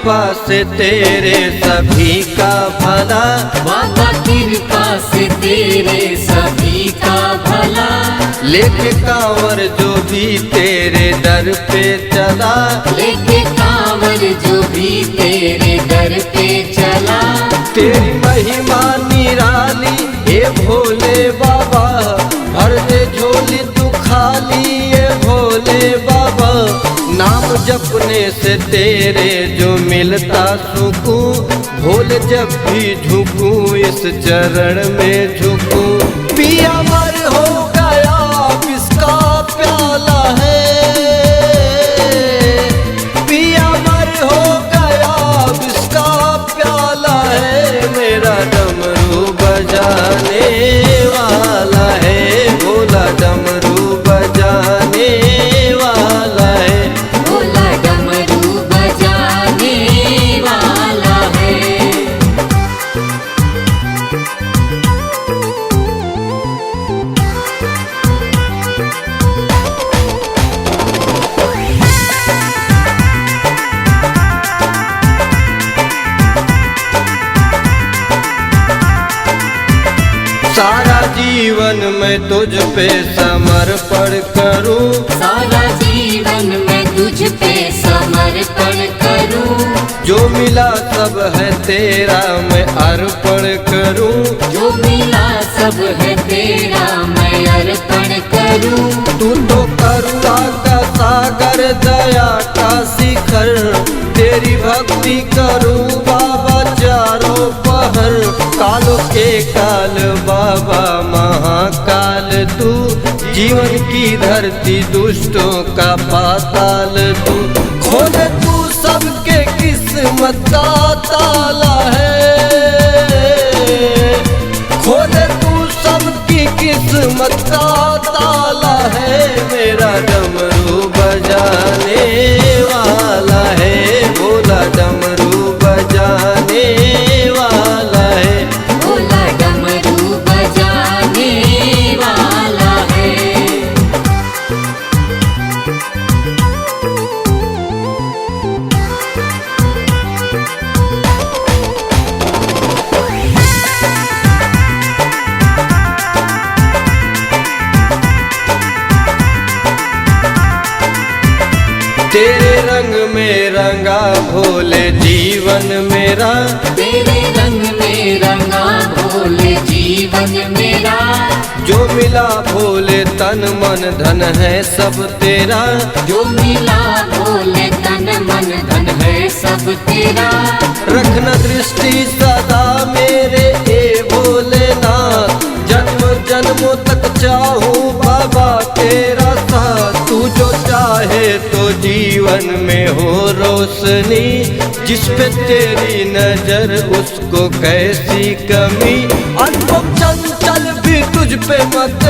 कृपा से तेरे सभी का भला, बाबा कृपा से तेरे सभी का भला। लेके कांवर जो भी तेरे दर पे चला, लेके कांवर जो भी तेरे दर पे चला। तेरी महिमा निराली हे भोले बाबा, भर दे झोली तू खाली ये भोले बाबा। नाम जपने से तेरे जो मिलता सुकून, भोले जब भी झुकूं इस चरण में झुकूं। पिया मर हो गया किसका प्याला है, पिया मर हो गया किसका प्याला है। मेरा डमरू बजाने वाला है, भोला डमरू बजाने वाला है, भोला डमरू बजाने वाला है। सारा जीवन मैं तुझ पे समर्पण करूं, सारा जीवन मैं तुझ पे समर्पण करूं। जो मिला सब है तेरा मैं अर्पण करूं। जो मिला सब है तेरा मैं अर्पण करूं। तू तो करुणा का सागर दया का शिखर, तेरी भक्ति करूं बाबा चारों पहर। कालों के काल बाबा महाकाल तू, जीवन की धरती दुष्टों का पाताल तू। खोल तू सबके किस्मत का ताला है, खोल तू सबकी किस्मत का ताला है। मेरा डमरू बजाने वाला है, भोला डमरू बजाने वाला है, भोला डमरू बजाने वाला है। तेरे रंग में रंगा भोले जीवन मेरा, तेरे रंग में रंगा भोले जीवन मेरा। जो मिला भोले तन मन धन है सब तेरा। जो मिला भोले तन मन धन है सब तेरा। रखना दृष्टि सदा मेरे ए भोलेनाथ, जन्म जन्मों तक चाहूं बाबा तेरा साथ। तू जो चाहे तो जीवन में हो रोशनी, जिस पे तेरी नजर उसको कैसी कमी। अनुभव चंचल भी तुझ पे मत